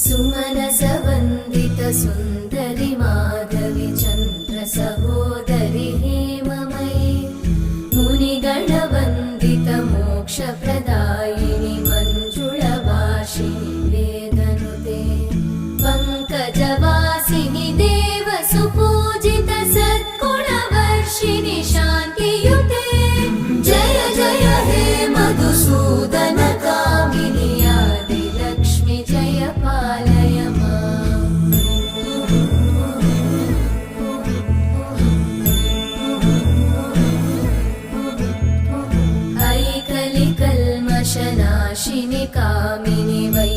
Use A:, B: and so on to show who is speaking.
A: सुमनसवन्दित सुन्दरि माधवि चन्द्र सहोदरि हेममयि मुनिगणवन्दित मोक्षप्रदायिनि मञ्जुळभाषिणि वेदनुते पङ्कजवासिनि देवसुपूजित सद्गुणवर्षिणि शान्तियुते जय जय हे मधुसूदन कामिनि आदिलक्ष्मि जय पालय माम्। ऐकलिकल्मषनाशिनि कामिनि वै